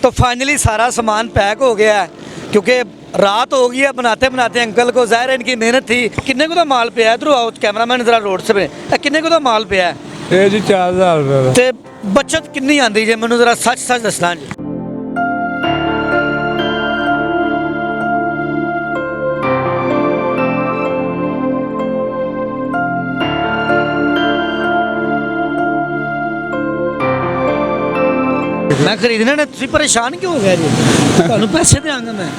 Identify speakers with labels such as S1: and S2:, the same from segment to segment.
S1: तो फाइनली सारा सामान पैक हो गया है क्योंकि रात हो गई है बनाते बनाते अंकल को ज़ाहिर है इनकी मेहनत थी। किन्ने को दा माल पिया इधर आओ कैमरामैन जरा रोड से पे किन्ने को दा माल पिया
S2: ये जी 4000 रुपये का।
S1: ते बचत कितनी आंदी जे मैनू जरा सच सच दसना जी। मैं खरीदने ने तुसी परेशान क्यों हो गया जी? ਤੁਹਾਨੂੰ पैसे देंगा मैं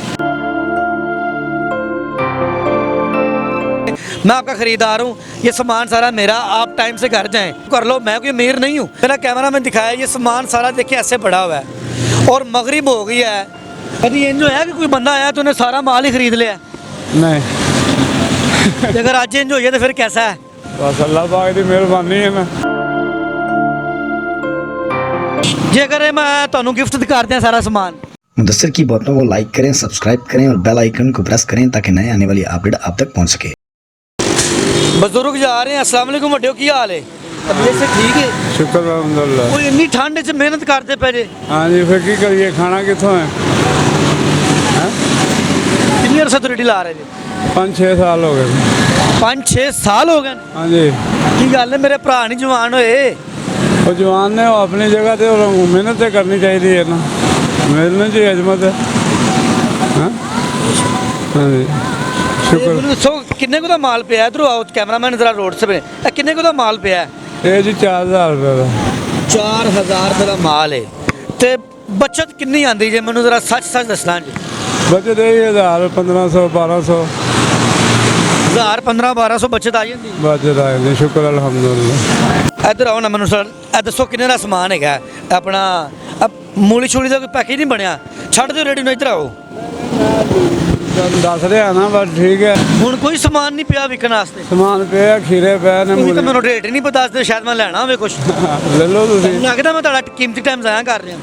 S1: आपका खरीदार हूँ, ये सामान सारा मेरा, आप टाइम से घर जाएं कर लो, मैं कोई अमीर नहीं हूँ। मेरा कैमरा मैंने दिखाया ये सामान सारा देखिए ऐसे पड़ा हुआ है और मगरिब हो गई है। कभी इंज होया कि कोई बंदा आया तो उन्हें सारा माल ही खरीद लिया?
S2: नहीं।
S1: अगर आज इंज हो जाए तो फिर कैसा है?
S2: बस अल्लाह पाक की मेहरबानी है। मैं
S1: जेकर मैं ਤੁਹਾਨੂੰ गिफ्ट दिखाते हैं सारा सामान।
S3: मुदस्सिर की बातों को लाइक करें, सब्सक्राइब करें और बेल आइकन को प्रेस करें ताकि नए आने वाली अपडेट आप तक पहुंच सके।
S1: बुजुर्ग जा रहे हैं। अस्सलाम वालेकुम वड्डियो की हाल है? तबीयत से ठीक है?
S2: शुक्र अल्हम्दुलिल्लाह।
S1: कोई इन्नी ठंड च मेहनत करते पे जे?
S2: हाँ जी, फिर की करिए, खाना कितों है?
S1: कितनी अरसा तो रेडी ला रहे थे?
S2: 5-6 साल हो गए।
S1: 5-6 साल हो गए?
S2: हाँ जी।
S1: की गल है, मेरे भरा नहीं जवान होए?
S2: वो जवान ने वो अपनी जगह ते मेहनत तो करनी चाहिए है ना, मेहनत की अजमत है। हाँ जी शुक्र।
S1: सो किन्ने को दा माल पिया इधर आओ कैमरामैन जरा रोड से पे किन्ने को दा माल पिया?
S2: ये जी 4000 रुपये का।
S1: 4000 रुपये का माल है ते बचत कितनी आंदी जे मैनू जरा सच सच दसना जी।
S2: बचत यही 1000 1500 1200
S1: 1000 15 1200 बचत आ जाती?
S2: बचत आ जाती, शुक्र अल्हम्दुलिल्लाह।
S1: इधर आओ ना मैनू सर दसो किन्ने दा समान है अपना मूली छूली का कोई पैकेज नहीं बनया? छड़ दो रेडी इधर आओ।
S2: दस रहा ना बस ठीक है।
S1: हुण कोई सामान नहीं पिया विकन वास्ते?
S2: समान पे खीरे पे ने
S1: ਤੁਸੀਂ ਤਾਂ ਮੈਨੂੰ ਰੇਟ ਹੀ ਨਹੀਂ ਪਤਾ ਦੱਸਦੇ, ਸ਼ਾਇਦ ਮੈਂ ਲੈਣਾ ਹੋਵੇ ਕੁਝ।
S2: ले लो तुसी।
S1: ਲੱਗਦਾ ਮੈਂ ਤੁਹਾਡਾ ਕੀਮਤੀ ਟਾਈਮ ਜ਼ਾਇਆ ਕਰ ਰਿਹਾ।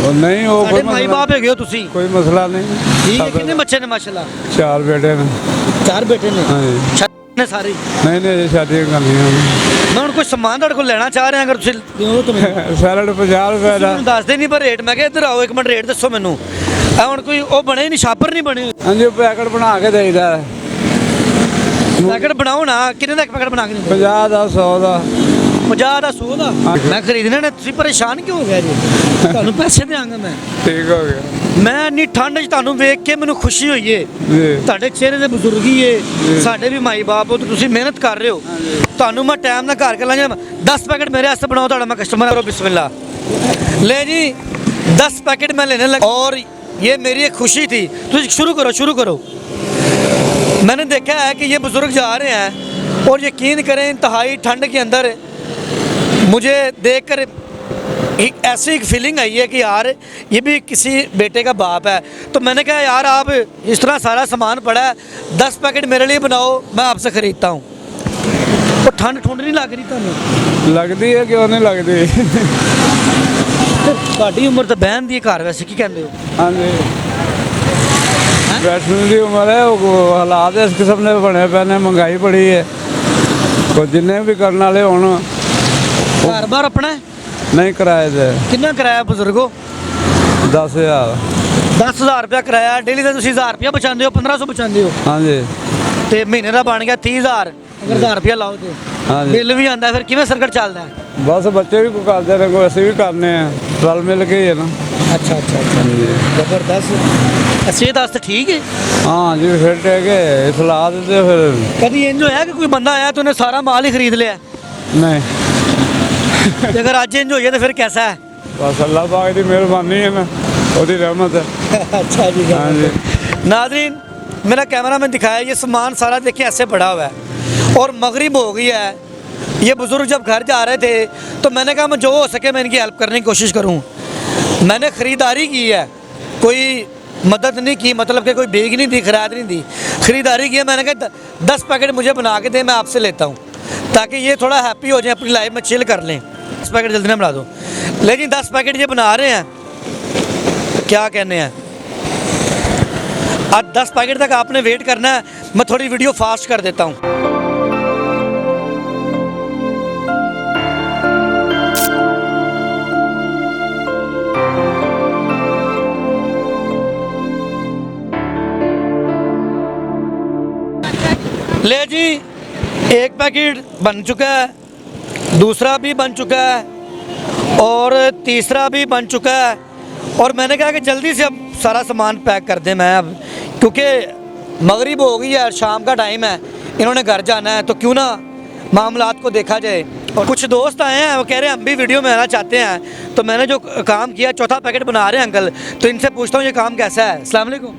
S2: और नहीं वो
S1: ਸਾਡੇ ਮਾਈ ਬਾਪ ਹੈਗੇ ਹੋ ਤੁਸੀਂ?
S2: कोई मसला नहीं।
S1: ਠੀਕ ਹੈ। ਕਿੰਨੇ ਬੱਚੇ ਨੇ ਮਾਸ਼ਾਅੱਲਾ?
S2: 4 बेटे ने।
S1: 4 ਬੇਟੇ ਨੇ?
S2: हाँ जी।
S1: ਨੇ ਸਾਰੇ?
S2: नहीं नहीं शादी करनी है।
S1: ਮੈਂ ਹੁਣ ਕੋਈ ਸਮਾਨ ਤੁਹਾਡੇ ਕੋਲ ਲੈਣਾ ਚਾਹ ਰਿਹਾ, ਅਗਰ ਤੁਸੀਂ ਦਿਓ ਤਾਂ ਮੈਨੂੰ।
S2: सैलड 50 रुपए का।
S1: ਮੈਨੂੰ ਦੱਸਦੇ ਨਹੀਂ ਪਰ ਰੇਟ। ਮੈਂ ਕਿਹਾ ਇੱਧਰ ਆਓ ਇੱਕ ਮਿੰਟ ਰੇਟ ਦੱਸੋ ਮੈਨੂੰ। ਆ ਹੁਣ ਕੋਈ ਉਹ ਬਣੇ ਨਹੀਂ, ਛਾਪਰ ਨਹੀਂ ਬਣੇ?
S2: हाँ जी पैकेट बना के देईदा।
S1: ਪੈਕਟ ਬਣਾਓ ਨਾ। ਕਿੰਨੇ ਦਾ ਇੱਕ ਪੈਕਟ ਬਣਾ ਕੇ ਦਿੰਦੇ?
S2: 50 ਦਾ 100 ਦਾ।
S1: 50 ਦਾ 100 ਦਾ? ਮੈਂ ਖਰੀਦਣੇ ਨੇ, ਤੁਸੀਂ ਪਰੇਸ਼ਾਨ ਕਿਉਂ ਹੋ ਗਏ ਜੀ? ਤੁਹਾਨੂੰ ਪੈਸੇ ਦੇਵਾਂਗਾ ਮੈਂ।
S2: ठीक हो गया।
S1: ਮੈਂ ਇੰਨੀ ਠੰਡ 'ਚ ਤੁਹਾਨੂੰ ਵੇਖ ਕੇ ਮੈਨੂੰ ਖੁਸ਼ੀ ਹੋਈ ਏ।
S2: जी
S1: ਤੁਹਾਡੇ ਚਿਹਰੇ ਦੇ ਬਜ਼ੁਰਗੀ ਏ, ਸਾਡੇ ਵੀ ਮਾਈ ਬਾਪ ਹੋ ਤੇ ਤੁਸੀਂ ਮਿਹਨਤ ਕਰ ਰਹੇ ਹੋ। ਤੁਹਾਨੂੰ ਮੈਂ ਟਾਈਮ ਨਾਲ ਘਰ ਕੇ ਲਾਂਗਾ। 10 ਪੈਕਟ ਮੇਰੇ ਵਾਸਤੇ ਬਣਾਓ, ਤੁਹਾਡਾ मैं कस्टमर करो। बिस्मिल्लाह ले जी 10 पैकेट मैं लेने लगा और ये मेरी एक खुशी थी। तो शुरू करो। मैंने देखा है कि ये बुज़ुर्ग जा रहे हैं और यकीन करें इंतहाई ठंड के अंदर मुझे देखकर ऐसी एक फीलिंग आई है कि यार ये भी किसी बेटे का बाप है। तो मैंने कहा यार आप इस तरह सारा सामान पड़ा है, 10 पैकेट मेरे लिए बनाओ, मैं आपसे ख़रीदता हूँ। तो ठंड ठुंड नहीं लग रही ਤੁਹਾਨੂੰ?
S2: लगती है क्यों नहीं लगती।
S1: ਤੁਹਾਡੀ ਉਮਰ ਤਾਂ ਬਹਿਣ ਦੀ ਘਰ ਵੈਸੇ ਕੀ ਕਹਿੰਦੇ ਹੋ?
S2: हाँ जी बैठने की उम्र है, वो हालात इस किस्म के बने पे ने, महंगाई बड़ी है। तो जिन्ने भी करने वाले होने
S1: ਘਰ ਬਾਰ ਆਪਣਾ ਹੈ?
S2: नहीं किराए दे।
S1: ਕਿੰਨਾ ਕਿਰਾਇਆ ਬਜ਼ੁਰਗੋ?
S2: 10,000।
S1: 10000 ਰੁਪਇਆ ਕਿਰਾਇਆ। ਡੇਲੀ ਦਾ ਤੁਸੀਂ 1000 ਰੁਪਇਆ ਬਚਾਉਂਦੇ ਹੋ, 1500 ਬਚਾਉਂਦੇ ਹੋ
S2: हाँ जी।
S1: ਤੇ ਮਹੀਨੇ ਦਾ ਬਣ ਗਿਆ 30000। ਅਗਰ 1000 ਰੁਪਇਆ ਲਾਓ ਤੇ
S2: हाँ जी
S1: ਬਿੱਲ ਵੀ ਆਉਂਦਾ, ਫਿਰ ਕਿਵੇਂ ਸਰਕਟ ਚੱਲਦਾ ਹੈ?
S2: बस बच्चे भी को करते रहे, कोई असं भी करने हैं, रल मिल के ही है ना।
S1: ਅੱਛਾ
S2: हाँ जी
S1: ਜ਼ਬਰਦਸਤ। ਸਿਹਤ ਵਾਸਤੇ ਠੀਕ ਹੈ?
S2: हाँ जी फिट है कि सलाद से फिर
S1: ਕਦੀ ਇੰਜ ਹੋਇਆ ਕਿ ਕੋਈ ਬੰਦਾ ਆਇਆ ਤਾਂ ਉਹਨੇ ਸਾਰਾ ਮਾਲ ਹੀ ਖਰੀਦ ਲਿਆ?
S2: नहीं।
S1: ਤੇ ਅਗਰ ਅੱਜ ਇੰਜ ਹੋ ਜਾਏ ਤਾਂ ਫਿਰ कैसा है?
S2: बस अल्लाह पाक की मेहरबानी है ना, उसकी रहमत है।
S1: अच्छा जी।
S2: हाँ जी।
S1: नाज़रीन मेरा कैमरा में दिखाया ये सामान सारा देखिए ऐसे पड़ा हुआ है और मगरिब हो गई है। ये बुज़ुर्ग जब घर जा रहे थे तो मैंने कहा मैं जो हो सके मैं इनकी हेल्प करने की कोशिश करूं। मैंने ख़रीदारी की है, कोई मदद नहीं की, मतलब कि कोई भीख नहीं दी, खराद नहीं दी, ख़रीदारी की है। मैंने कहा 10 पैकेट मुझे बना के दे, मैं आपसे लेता हूँ ताकि ये थोड़ा हैप्पी हो जाए, अपनी लाइफ में चिल कर लें। 10 पैकेट जल्दी ना बना दो। लेकिन 10 पैकेट ये बना रहे हैं, क्या कहने हैं, आज 10 पैकेट तक आपने वेट करना है। मैं थोड़ी वीडियो फास्ट कर देता हूँ। ले जी, एक पैकेट बन चुका है, दूसरा भी बन चुका है और तीसरा भी बन चुका है। और मैंने कहा कि जल्दी से अब सारा सामान पैक कर दें मैं अब, क्योंकि मगरिब हो गई है, शाम का टाइम है, इन्होंने घर जाना है, तो क्यों ना मामलात को देखा जाए। और कुछ दोस्त आए हैं, वो कह रहे हैं हम भी वीडियो में आना चाहते हैं, तो मैंने जो काम किया, चौथा पैकेट बना रहे हैं अंकल, तो इनसे पूछता हूँ ये काम कैसा है। अस्सलाम वालेकुम।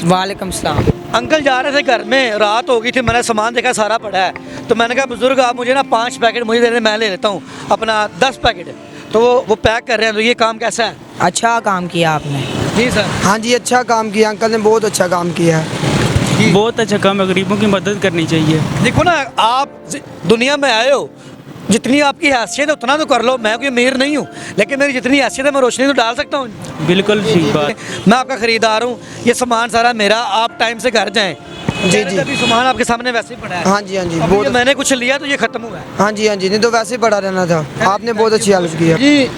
S4: वालेकुम सलाम।
S1: अंकल जा रहे थे घर में, रात हो गई थी, मैंने सामान देखा सारा पड़ा है, तो मैंने कहा बुजुर्ग आप मुझे ना 5 पैकेट मुझे दे दें, मैं ले लेता हूँ अपना 10 पैकेट। तो वो पैक कर रहे हैं, तो ये काम कैसा है?
S4: अच्छा काम किया आपने।
S1: जी सर।
S5: हाँ जी, अच्छा काम किया अंकल ने, बहुत अच्छा काम किया है।
S6: बहुत अच्छा काम है, गरीबों की मदद करनी चाहिए।
S1: देखो ना, आप दुनिया में आए हो, जितनी आपकी हैसियत है उतना तो कर लो। मैं कोई अमीर नहीं हूँ, लेकिन मेरी जितनी हैसियत है मैं रोशनी तो डाल सकता हूँ।
S6: बिल्कुल ठीक बात।
S1: मैं आपका खरीदार हूँ, ये सामान सारा मेरा, आप टाइम से घर जाएं।
S5: जी जी।
S1: अभी सामान आपके सामने वैसे ही पड़ा है।
S5: हाँ जी हाँ जी,
S1: अभी
S5: बहुत
S1: ये मैंने कुछ लिया तो ये खत्म हुआ है।
S5: हाँ जी हाँ जी, नहीं तो वैसे ही पड़ा रहना था। आपने बहुत अच्छी हेल्प की है।
S1: जी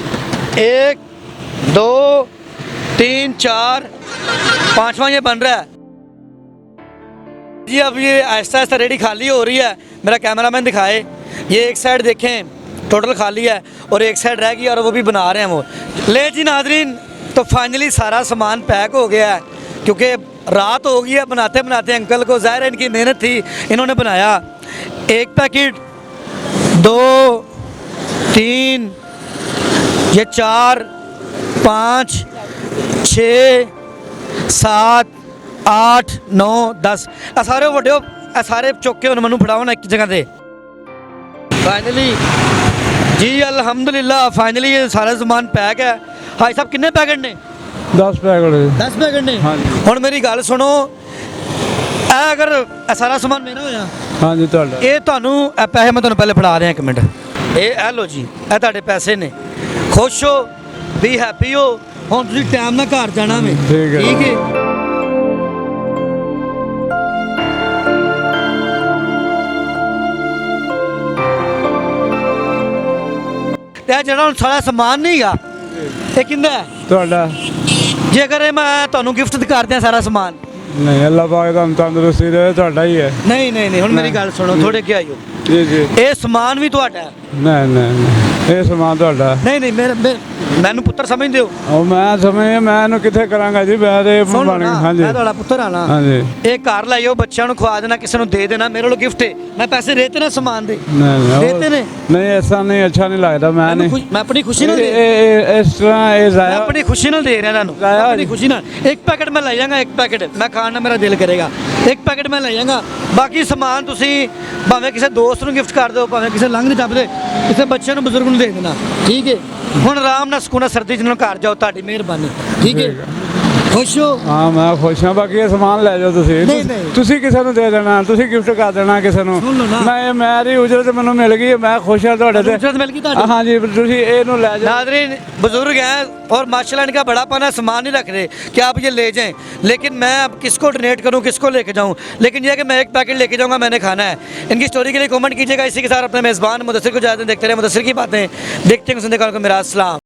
S1: 1 2 3 4 5वां ये बन रहा है जी। अब ये आहिस्ता आहिस्ता रेडी खाली हो रही है। मेरा कैमरामैन दिखाए, ये एक साइड देखें टोटल खाली है और एक साइड रह गई और वो भी बना रहे हैं वो। ले जी नादरीन, तो फाइनली सारा सामान पैक हो गया है, क्योंकि रात हो गई है बनाते बनाते। अंकल को ज़ाहिर है इनकी मेहनत थी, इन्होंने बनाया। 1 पैकेट 2 3 ये 4 5 6 7 8 9 10 सारे ਵੱਡੇ सारे चौके ਹੁਣ ਮੈਨੂੰ ਫੜਾਓ ਨਾ ਇੱਕ ਜਗ੍ਹਾ ਤੇ। फाइनली जी अल्हम्दुलिल्लाह, फाइनली ये सारा सामान पैक है। भाई साहब कितने पैकेट ने?
S2: 10 पैकेट
S1: 10 पैकेट ने।
S2: हाँ जी।
S1: ਹੁਣ ਮੇਰੀ ਗੱਲ ਸੁਣੋ, ਇਹ ਅਗਰ ਇਹ ਸਾਰਾ ਸਮਾਨ ਮੇਰਾ ਹੋਇਆ,
S2: हाँ जी ਤੁਹਾਡਾ।
S1: ਇਹ ਤੁਹਾਨੂੰ ਇਹ ਪੈਸੇ ਮੈਂ ਤੁਹਾਨੂੰ ਪਹਿਲੇ ਫੜਾ ਰਿਹਾ, ਇੱਕ ਮਿੰਟ। ਇਹ ਲਓ ਜੀ, ਇਹ ਤੁਹਾਡੇ ਪੈਸੇ ਨੇ। ਖੁਸ਼ ਹੋ, ਬੀ ਹੈਪੀ ਹੋ। ਹੁਣ ਤੁਸੀਂ ਟਾਈਮ ਨਾਲ ਘਰ ਜਾਣਾ ਵੇ।
S2: ਠੀਕ ਹੈ।
S1: ਠੀਕ ਹੈ। ਤੇ ਜਿਹੜਾ ਹੁਣ ਸਾਰਾ ਸਮਾਨ ਨਹੀਂ ਹੈਗਾ, ਇਹ ਕਿੰਦਾ ਹੈ?
S2: ਤੁਹਾਡਾ।
S1: ਜੇ ਅਗਰ ਇਹ ਮੈਂ ਤੁਹਾਨੂੰ ਗਿਫਟ ਕਰ ਦਿਆਂ ਸਾਰਾ ਸਮਾਨ?
S2: ਨਹੀਂ ਅੱਲਾਹ ਪਾਕ ਤੁਹਾਨੂੰ ਤੰਦਰੁਸਤੀ ਦੇ, ਤੁਹਾਡਾ ਹੀ ਹੈ।
S1: ਨਹੀਂ ਨਹੀਂ ਨਹੀਂ, ਹੁਣ ਮੇਰੀ ਗੱਲ ਸੁਣੋ, ਥੋੜੇ ਅੱਗੇ ਆਇਓ।
S2: ਜੀ ਜੀ।
S1: ਇਹ ਸਮਾਨ ਵੀ ਤੁਹਾਡਾ ਹੈ?
S2: ਨਹੀਂ ਨਹੀਂ, ਇਹ ਸਮਾਨ ਤੁਹਾਡਾ।
S1: ਨਹੀਂ ਨਹੀਂ, ਮੈਨੂੰ ਪੁੱਤਰ ਸਮਝਦੇ ਹੋ?
S2: ਉਹ ਮੈਂ ਸਮਝ, ਮੈਂ ਇਹਨੂੰ ਕਿੱਥੇ ਕਰਾਂਗਾ ਜੀ, ਮੈਂ ਤੇ
S1: ਸੁਣ ਲਓ
S2: ਬਣ
S1: ਨਾ,
S2: ਹਾਂਜੀ
S1: ਮੈਂ ਤੁਹਾਡਾ ਪੁੱਤਰ ਆ ਨਾ।
S2: ਹਾਂਜੀ।
S1: ਇਹ ਘਰ ਲਾਇਓ, ਬੱਚਿਆਂ ਨੂੰ ਖਵਾ ਦੇਣਾ, ਕਿਸੇ ਨੂੰ ਦੇ ਦੇਣਾ, ਮੇਰੇ ਕੋਲ ਗਿਫਟ ਹੈ। ਮੈਂ ਪੈਸੇ ਦੇਤੇ ਨਾ ਸਮਾਨ ਦੇ?
S2: ਨਹੀਂ
S1: ਦੇਤੇ ਨੇ?
S2: ਨਹੀਂ, ਐਸਾ ਨਹੀਂ, ਅੱਛਾ ਨਹੀਂ ਲੱਗਦਾ। ਮੈਂ ਨਹੀਂ,
S1: ਮੈਂ ਆਪਣੀ ਖੁਸ਼ੀ ਨਾਲ ਦੇ
S2: ਇਸ ਤਰ੍ਹਾਂ ਇਹ
S1: ਮੈਂ
S2: ਜ਼ਾਇਆ।
S1: ਆਪਣੀ ਖੁਸ਼ੀ ਨਾਲ ਦੇ ਰਿਹਾ ਤੁਹਾਨੂੰ,
S2: ਲਾਇਆ
S1: ਆਪਣੀ ਖੁਸ਼ੀ ਨਾਲ। ਇੱਕ ਪੈਕੇਟ ਮੈਂ ਲੈ ਜਾਵਾਂਗਾ, ਇੱਕ ਪੈਕੇਟ ਮੈਂ ਖਾਣ ਨਾਲ ਮੇਰਾ ਦਿਲ ਕਰੇਗਾ, ਇੱਕ ਪੈਕੇਟ ਮੈਂ ਲੈ ਜਾਵਾਂਗਾ। ਬਾਕੀ ਸਮਾਨ ਤੁਸੀਂ ਭਾਵੇਂ ਕਿਸੇ ਦੋਸਤ ਨੂੰ ਗਿਫਟ ਕਰ ਦਿਓ, ਭਾਵੇਂ ਕਿਸੇ ਲੰਘ ਦੇ ਟੱਪਦੇ ਕਿਸੇ ਬੱਚੇ ਨੂੰ, ਬਜ਼ੁਰਗ ਨੂੰ ਦੇ ਦੇਣਾ। ਠੀਕ ਹੈ। ਹੁਣ ਆਰਾਮ ਨਾਲ ਸਕੂਨ ਨਾਲ ਸਰਦੀ ਚ ਨੂੰ ਘਰ ਜਾਓ, ਤੁਹਾਡੀ ਮਿਹਰਬਾਨੀ। ਠੀਕ ਹੈ। ਖੁਸ਼ ਹੋ?
S2: ਹਾਂ ਮੈਂ ਖੁਸ਼ ਹਾਂ। ਬਾਕੀ ਇਹ ਸਮਾਨ ਲੈ ਜਾਓ ਤੁਸੀਂ।
S1: ਨਹੀਂ, ਨਹੀਂ।
S2: ਤੁਸੀਂ ਕਿਸੇ ਨੂੰ ਦੇ ਦੇਣਾ, ਤੁਸੀਂ ਗਿਫਟ ਕਰ ਦੇਣਾ ਕਿਸੇ ਨੂੰ।
S1: ਸੁਣ ਲਓ ਨਾ।
S2: ਮੈਂ ਮੇਰੀ ਉਜਰਤ ਮੈਨੂੰ ਮਿਲ ਗਈ, ਮੈਂ ਖੁਸ਼ ਹਾਂ ਤੁਹਾਡੇ ਤੇ।
S1: उजरत मिल गई ਤੁਹਾਡੀ?
S2: हाँ जी, ਤੁਸੀਂ ਇਹਨੂੰ ਲੈ जाओ।
S1: नादरीन बुजुर्ग हैं और माशाल्लाह इनका बड़ापन है, सामान नहीं रख रहे कि आप ये ले जाएं, लेकिन मैं अब किसको डोनेट करूं, किसको लेके जाऊं। लेकिन यह कि मैं एक पैकेट लेके जाऊंगा, मैंने खाना है। इनकी स्टोरी के लिए कमेंट कीजिएगा। इसी के साथ अपने मेज़बान मुदस्सिर को इजाज़त दें। देखते रहे मुदस्सिर की बातें, देखते हैं सुनने का। मेरा अस्सलाम।